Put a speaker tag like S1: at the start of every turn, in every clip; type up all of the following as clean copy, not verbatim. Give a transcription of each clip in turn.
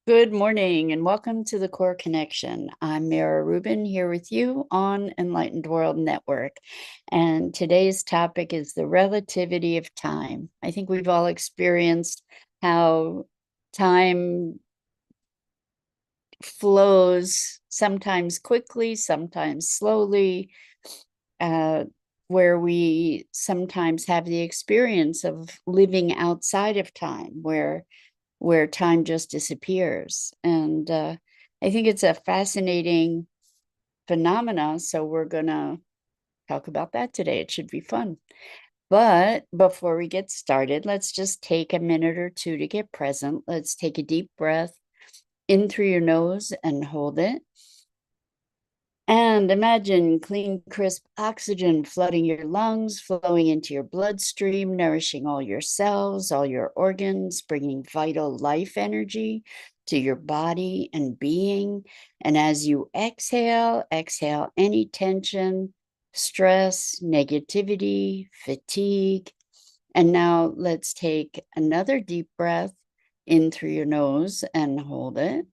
S1: Good morning and welcome to the Core Connection. I'm Mira Rubin here with you on Enlightened World Network. And today's topic is the relativity of time. I think we've all experienced how time flows, sometimes quickly, sometimes slowly, uh, where we sometimes have the experience of living outside of time, where time just disappears. And I think it's a fascinating phenomena. So we're going to talk about that today. It should be fun. But before we get started, let's just take a minute or two to get present. Let's take a deep breath in through your nose and hold it. And imagine clean, crisp oxygen flooding your lungs, flowing into your bloodstream, nourishing all your cells, all your organs, bringing vital life energy to your body and being. And as you exhale, exhale any tension, stress, negativity, fatigue. And now let's take another deep breath in through your nose and hold it.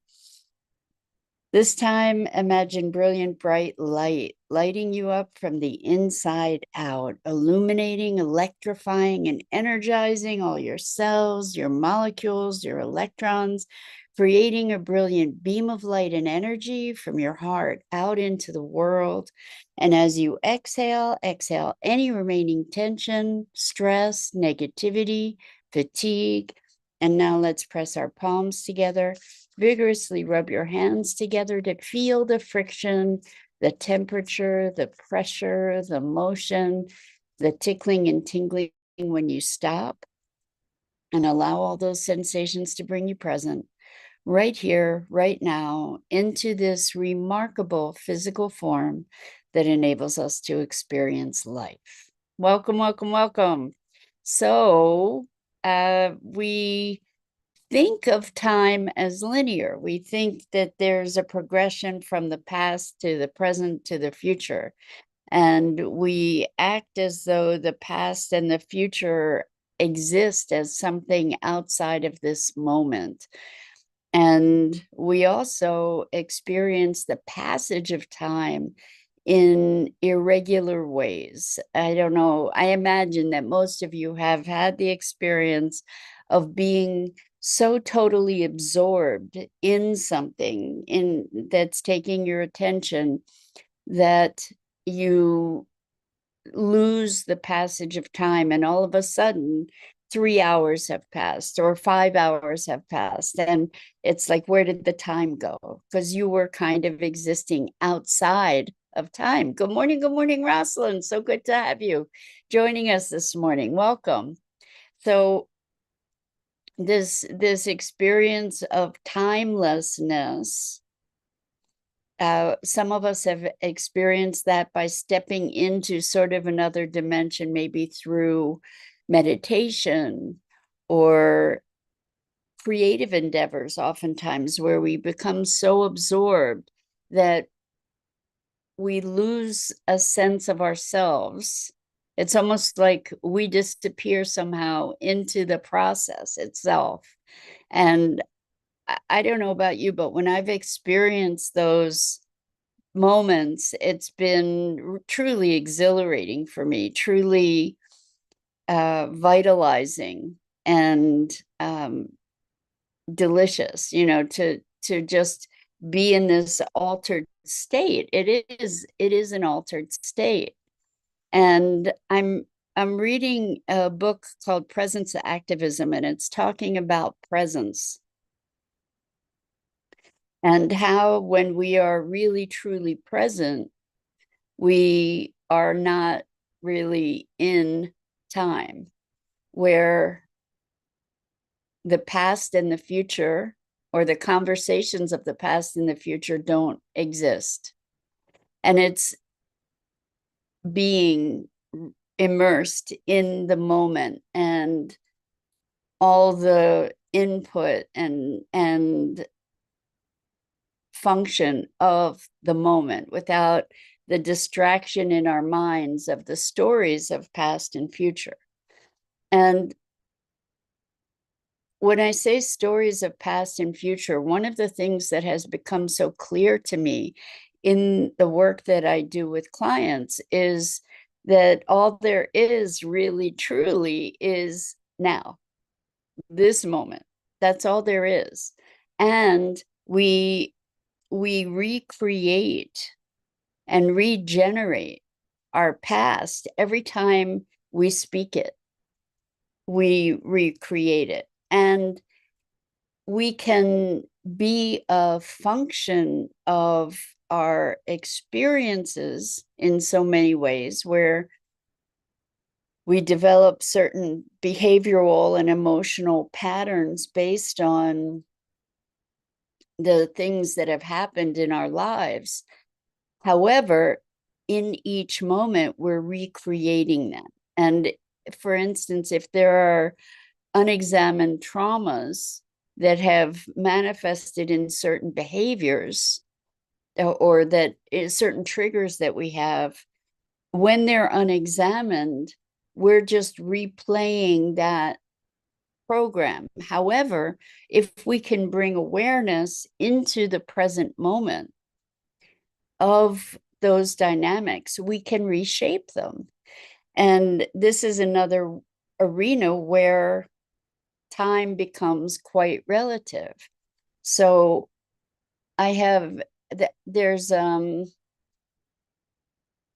S1: This time, imagine brilliant, bright light lighting you up from the inside out, illuminating, electrifying, and energizing all your cells, your molecules, your electrons, creating a brilliant beam of light and energy from your heart out into the world. And as you exhale, exhale any remaining tension, stress, negativity, fatigue. And now let's press our palms together. Vigorously rub your hands together to feel the friction, the temperature, the pressure, the motion, the tickling and tingling when you stop. And allow all those sensations to bring you present right here, right now, into this remarkable physical form that enables us to experience life. Welcome, welcome, welcome. So, we think of time as linear. We think that there's a progression from the past to the present to the future. And we act as though the past and the future exist as something outside of this moment. And we also experience the passage of time in irregular ways. I don't know. I imagine that most of you have had the experience of being so totally absorbed in something in that's taking your attention that you lose the passage of time, and all of a sudden 3 hours have passed or 5 hours have passed, and it's like, where did the time go? Because you were kind of existing outside of time. Good morning, Rosalind. So good to have you joining us this morning. Welcome. So this experience of timelessness, some of us have experienced that by stepping into sort of another dimension, maybe through meditation or creative endeavors, oftentimes, where we become so absorbed that we lose a sense of ourselves. It's almost like we disappear somehow into the process itself. And I don't know about you, but when I've experienced those moments, it's been truly exhilarating for me, truly vitalizing and delicious, to just be in this altered state. It is an altered state. And I'm reading a book called Presence Activism, and it's talking about presence and how when we are really truly present, we are not really in time, where the past and the future, or the conversations of the past and the future, don't exist. And it's being immersed in the moment and all the input and function of the moment without the distraction in our minds of the stories of past and future. And when I say stories of past and future, one of the things that has become so clear to me in the work that I do with clients is that all there is really truly is now, this moment. That's all there is. And we recreate and regenerate our past every time we speak it. We recreate it. And we can be a function of our experiences in so many ways, where we develop certain behavioral and emotional patterns based on the things that have happened in our lives. However, in each moment, we're recreating them. And for instance, if there are unexamined traumas that have manifested in certain behaviors, or that is certain triggers that we have, when they're unexamined, we're just replaying that program. However, if we can bring awareness into the present moment of those dynamics, we can reshape them. And this is another arena where time becomes quite relative. So I have, there's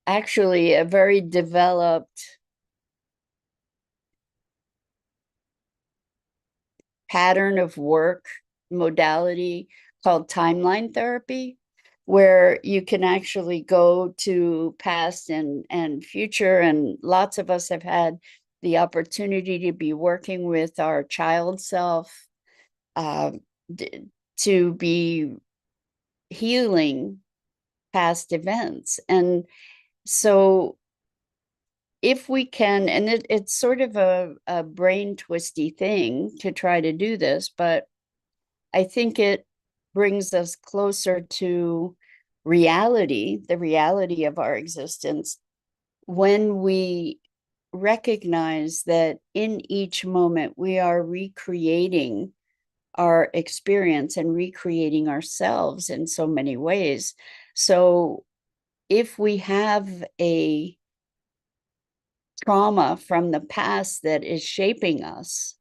S1: actually a very developed pattern of work modality called timeline therapy, where you can actually go to past and future. And lots of us have had the opportunity to be working with our child self, uh, to be healing past events. And so if we can, and it's sort of a brain twisty thing to try to do this, but I think it brings us closer to reality, the reality of our existence, when we recognize that in each moment we are recreating our experience and recreating ourselves in so many ways. So if we have a trauma from the past that is shaping us,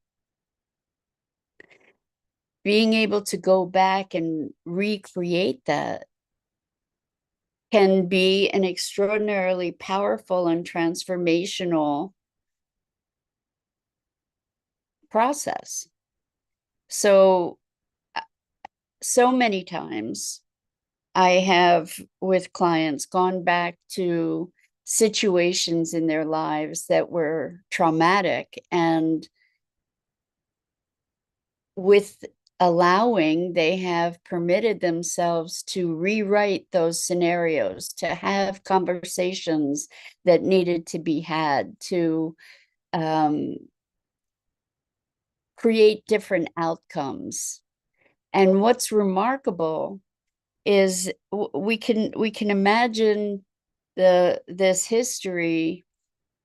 S1: being able to go back and recreate that can be an extraordinarily powerful and transformational process. So, so many times I have, with clients, gone back to situations in their lives that were traumatic, and with allowing, they have permitted themselves to rewrite those scenarios, to have conversations that needed to be had, to um, create different outcomes. And what's remarkable is we can imagine this history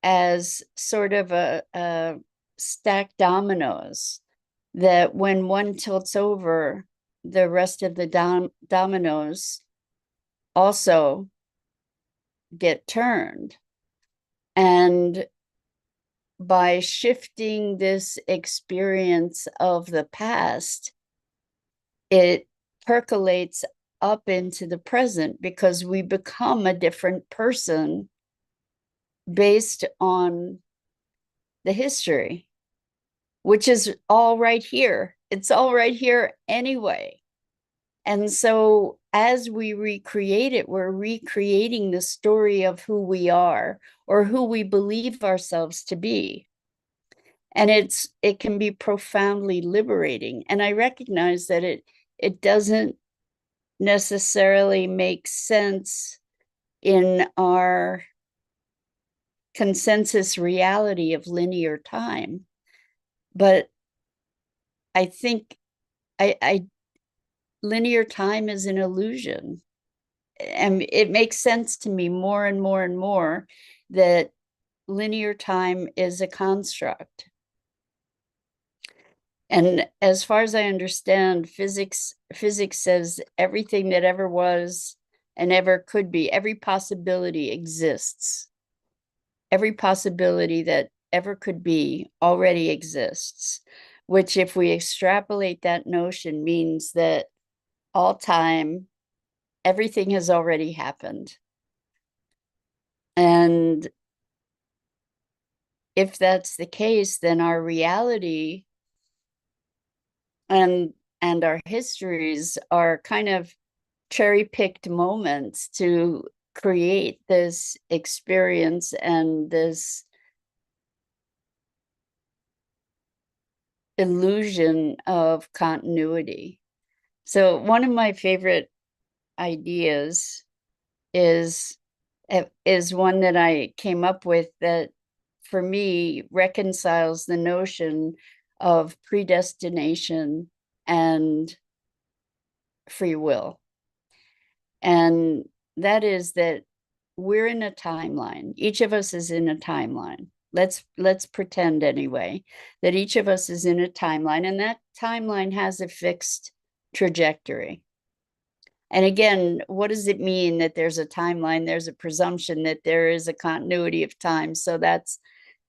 S1: as sort of a stacked dominoes, that when one tilts over, the rest of the dominoes also get turned. And by shifting this experience of the past, it percolates up into the present, because we become a different person based on the history, which is all right here. It's all right here anyway. And so as we recreate it, we're recreating the story of who we are, or who we believe ourselves to be. And it can be profoundly liberating. And I recognize that it doesn't necessarily make sense in our consensus reality of linear time. But I think I linear time is an illusion. And it makes sense to me more and more and more that linear time is a construct. And as far as I understand, physics says everything that ever was and ever could be, every possibility exists. Every possibility that ever could be already exists, which, if we extrapolate that notion, means that all time, everything has already happened. And if that's the case, then our reality and our histories are kind of cherry-picked moments to create this experience and this illusion of continuity. So one of my favorite ideas is one that I came up with that for me reconciles the notion of predestination and free will. And that is that we're in a timeline. Each of us is in a timeline. Let's pretend anyway that each of us is in a timeline, and that timeline has a fixed trajectory. And again, what does it mean that there's a timeline? There's a presumption that there is a continuity of time. So that's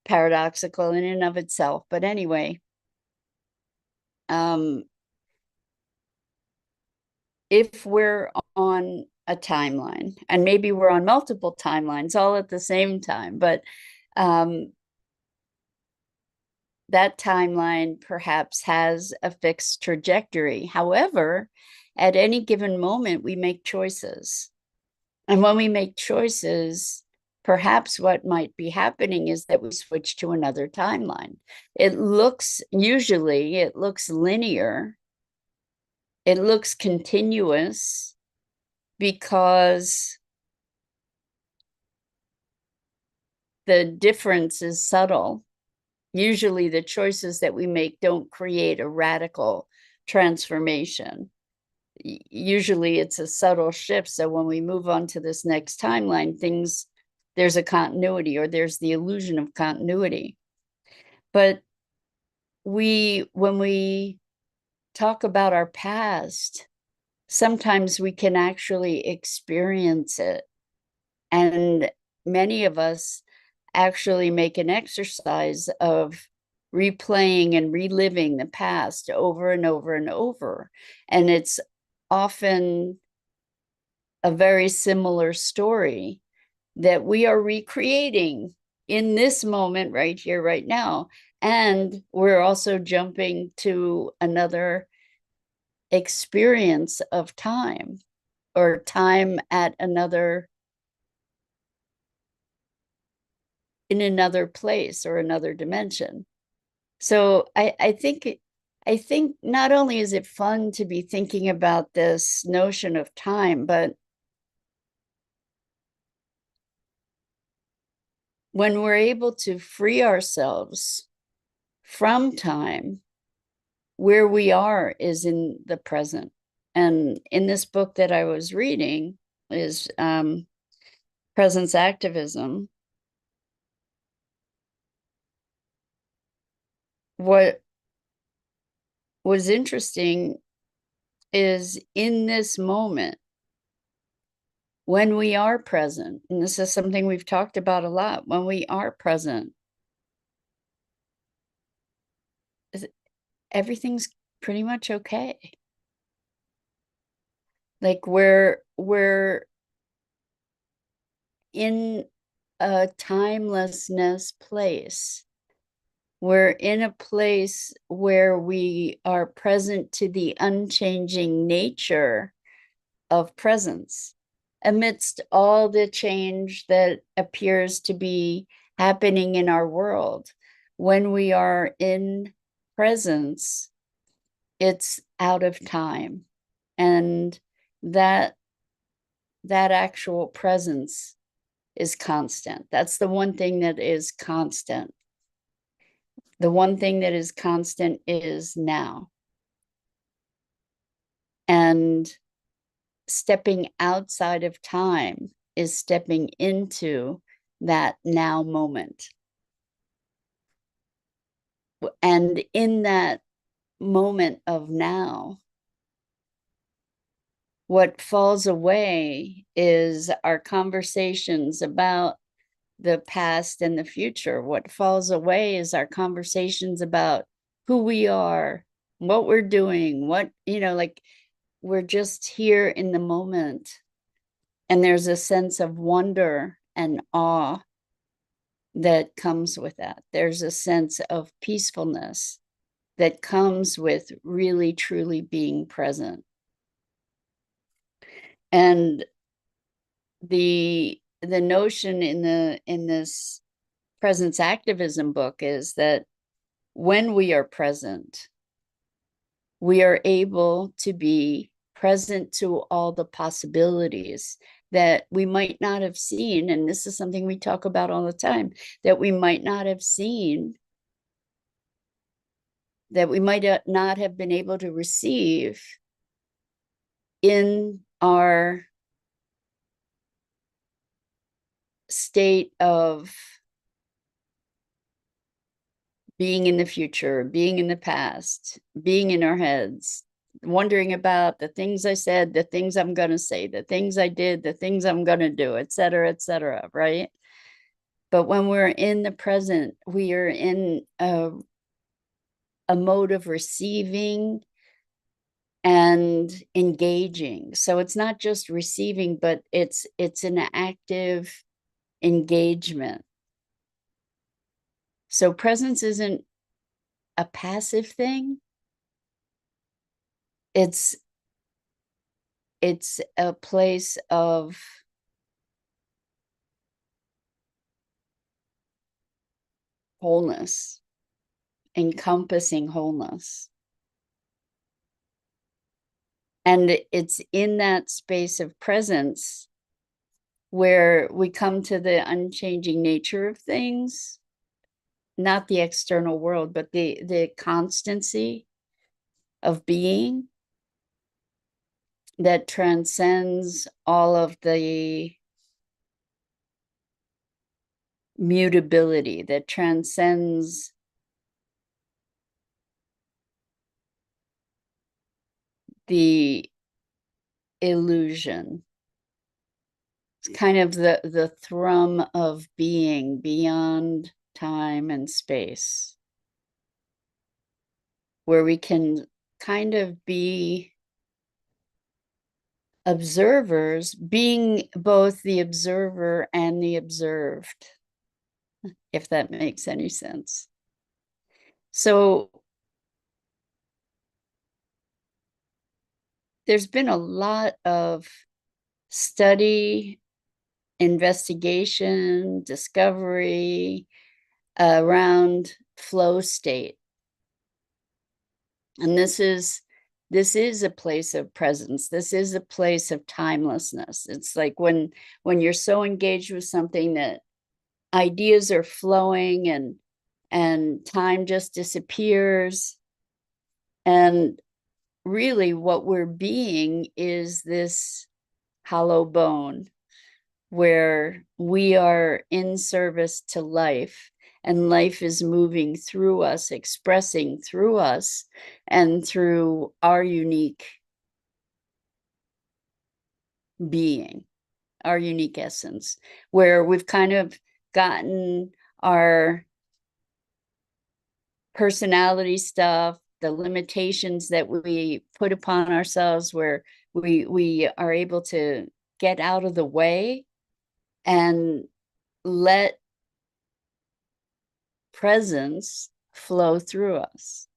S1: paradoxical in and of itself. But anyway, if we're on a timeline, and maybe we're on multiple timelines all at the same time, but that timeline perhaps has a fixed trajectory. However, at any given moment, we make choices. And when we make choices, perhaps what might be happening is that we switch to another timeline. Usually it looks linear. It looks continuous because the difference is subtle. Usually the choices that we make don't create a radical transformation. Usually it's a subtle shift. So when we move on to this next timeline, there's a continuity, or there's the illusion of continuity. But when we talk about our past, sometimes we can actually experience it. And many of us actually make an exercise of replaying and reliving the past over and over and over. And it's often a very similar story that we are recreating in this moment right here, right now. And we're also jumping to another experience of time, or time at in another place or another dimension. So I think not only is it fun to be thinking about this notion of time, but when we're able to free ourselves from time, where we are is in the present. And in this book that I was reading is Presence Activism. What was interesting is, in this moment, when we are present, and this is something we've talked about a lot, when we are present, everything's pretty much okay. Like we're in a timelessness place. We're in a place where we are present to the unchanging nature of presence amidst all the change that appears to be happening in our world. When we are in presence, it's out of time. And that actual presence is constant. That's the one thing that is constant. The one thing that is constant is now. And stepping outside of time is stepping into that now moment. And in that moment of now. What falls away is our conversations about the past and the future. What falls away is our conversations about who we are, what we're doing, what, like we're just here in the moment. And there's a sense of wonder and awe that comes with that. There's a sense of peacefulness that comes with really, truly being present. And the notion in this presence activism book is that when we are present, we are able to be present to all the possibilities that we might not have seen. And this is something we talk about all the time, that we might not have seen, that we might not have been able to receive in our state of being in the future, being in the past, being in our heads, wondering about the things I said, the things I'm going to say, the things I did, the things I'm going to do, et cetera, right? But when we're in the present, we are in a mode of receiving and engaging. So it's not just receiving, but it's an active engagement. So presence isn't a passive thing. It's a place of wholeness, encompassing wholeness. And it's in that space of presence where we come to the unchanging nature of things, not the external world, but the constancy of being that transcends all of the mutability, that transcends the illusion. It's kind of the thrum of being beyond time and space, where we can kind of be observers, being both the observer and the observed, if that makes any sense. So there's been a lot of study, investigation, discovery around flow state. And this is a place of presence. This is a place of timelessness. It's like when you're so engaged with something that ideas are flowing and time just disappears. And really what we're being is this hollow bone where we are in service to life, and life is moving through us, expressing through us and through our unique being, our unique essence, where we've kind of gotten our personality stuff, the limitations that we put upon ourselves, where we are able to get out of the way and let presence flow through us.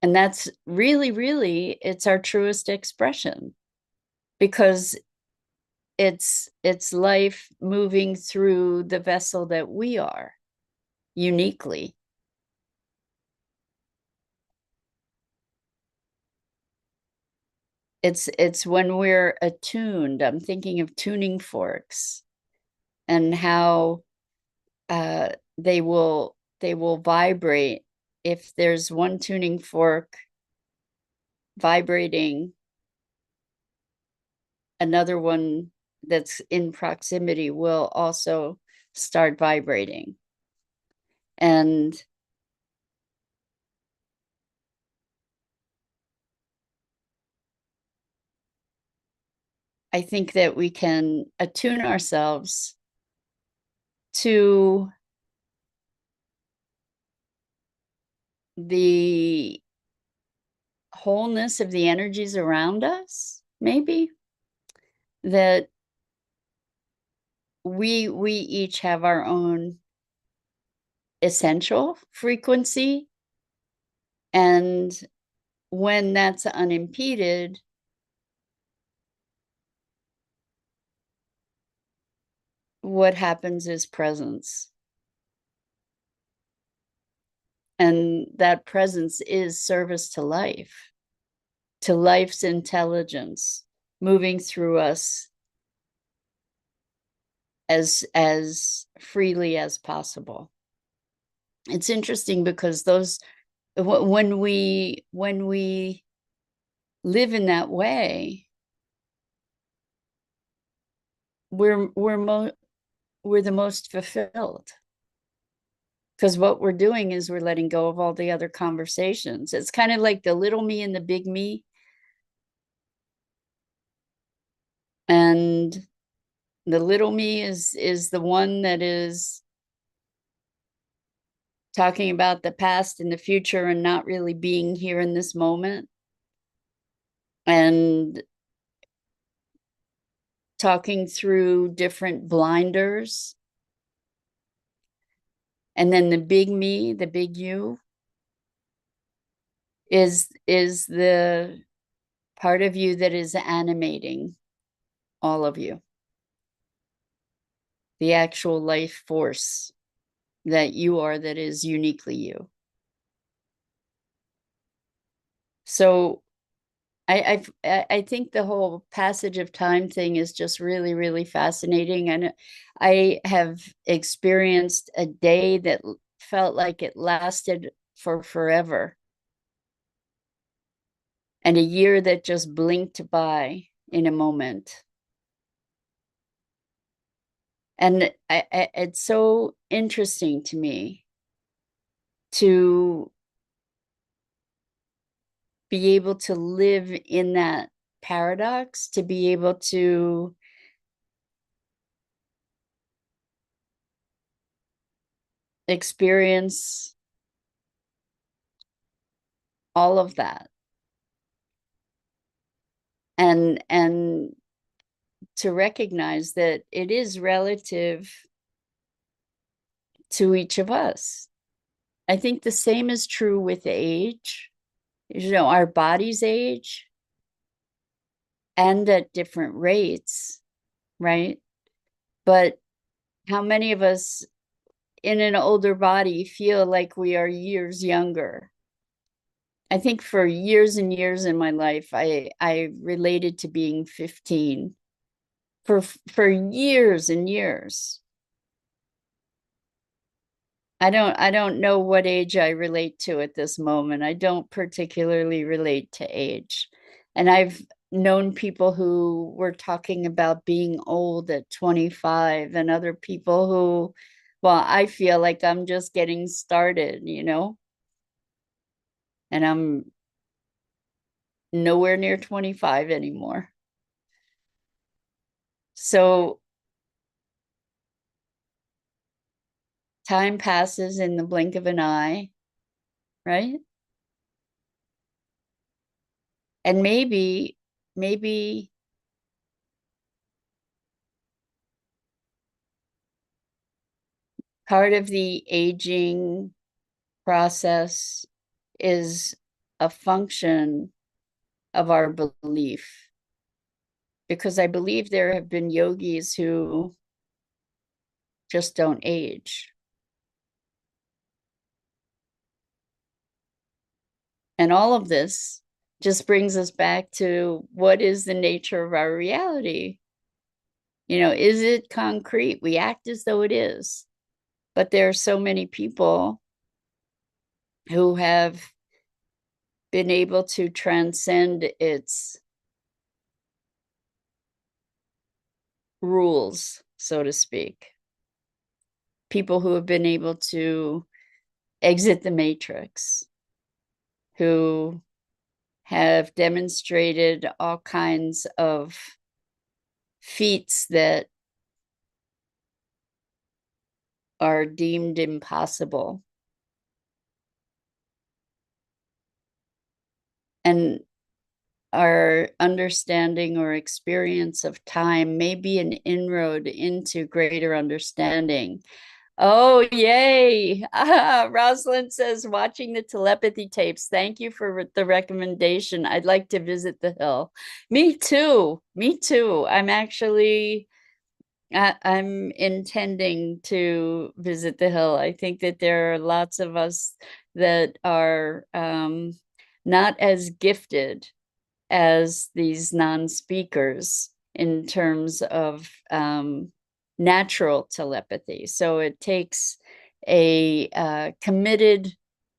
S1: And that's really, really, it's our truest expression, because it's life moving through the vessel that we are uniquely. It's when we're attuned. I'm thinking of tuning forks and how they will vibrate. If there's one tuning fork vibrating, another one that's in proximity will also start vibrating. And I think that we can attune ourselves to the wholeness of the energies around us, maybe that we each have our own essential frequency, and when that's unimpeded, what happens is presence, and that presence is service to life's intelligence moving through us as freely as possible. It's interesting because those when we live in that way, we're the most fulfilled, because what we're doing is we're letting go of all the other conversations. It's kind of like the little me and the big me, and the little me is the one that is talking about the past and the future and not really being here in this moment, and talking through different blinders. And then the big me, the big you, is the part of you that is animating all of you, the actual life force that you are, that is uniquely you. So I think the whole passage of time thing is just really, really fascinating. And I have experienced a day that felt like it lasted for forever, and a year that just blinked by in a moment. And it's so interesting to me to be able to live in that paradox, to be able to experience all of that, and to recognize that it is relative to each of us. I think the same is true with age. You know, our bodies age, and at different rates, right? But how many of us in an older body feel like we are years younger? I think for years and years in my life, I related to being 15 for years and years. I don't know what age I relate to at this moment. I don't particularly relate to age. And I've known people who were talking about being old at 25, and other people who, well, I feel like I'm just getting started, and I'm nowhere near 25 anymore. So time passes in the blink of an eye, right? And maybe part of the aging process is a function of our belief, because I believe there have been yogis who just don't age. And all of this just brings us back to, what is the nature of our reality? Is it concrete? We act as though it is, but there are so many people who have been able to transcend its rules, so to speak. People who have been able to exit the matrix, who have demonstrated all kinds of feats that are deemed impossible. And our understanding or experience of time may be an inroad into greater understanding. Oh, yay. Rosalind says, watching the telepathy tapes. Thank you for the recommendation. I'd like to visit the hill. Me too. Me too. I'm intending to visit the hill. I think that there are lots of us that are not as gifted as these non-speakers in terms of natural telepathy. So it takes a committed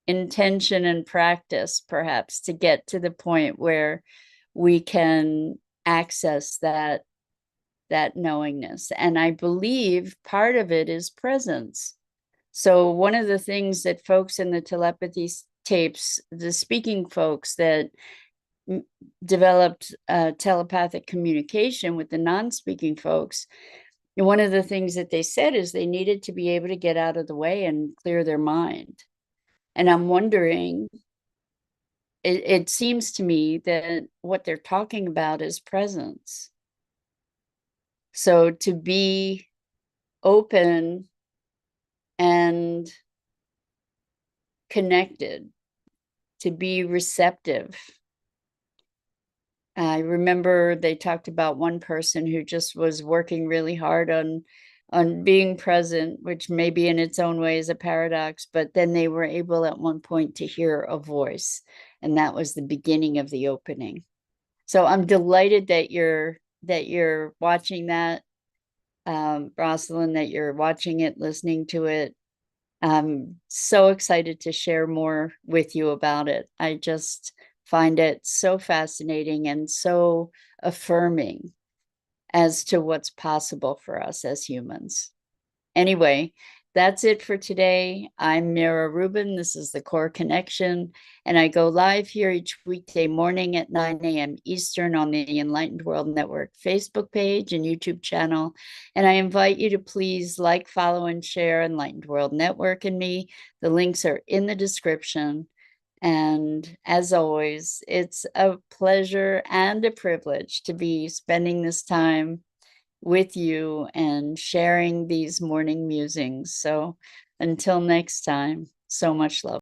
S1: intention and practice, perhaps, to get to the point where we can access that knowingness. And I believe part of it is presence. So one of the things that folks in the telepathy tapes, the speaking folks that developed telepathic communication with the non-speaking folks, one of the things that they said is they needed to be able to get out of the way and clear their mind. And I'm wondering, it seems to me that what they're talking about is presence. So to be open and connected, to be receptive. I remember they talked about one person who just was working really hard on being present, which maybe in its own way is a paradox, but then they were able at one point to hear a voice, and that was the beginning of the opening. So I'm delighted that you're watching that, Rosalind, that you're watching it, listening to it. I'm so excited to share more with you about it. I just find it so fascinating and so affirming as to what's possible for us as humans. Anyway, that's it for today. I'm Mira Rubin. This is the Core Connection, and I go live here each weekday morning at 9 a.m. Eastern on the Enlightened World Network Facebook page and YouTube channel. And I invite you to please like, follow, and share Enlightened World Network and me. The links are in the description. And as always, it's a pleasure and a privilege to be spending this time with you and sharing these morning musings. So until next time, so much love.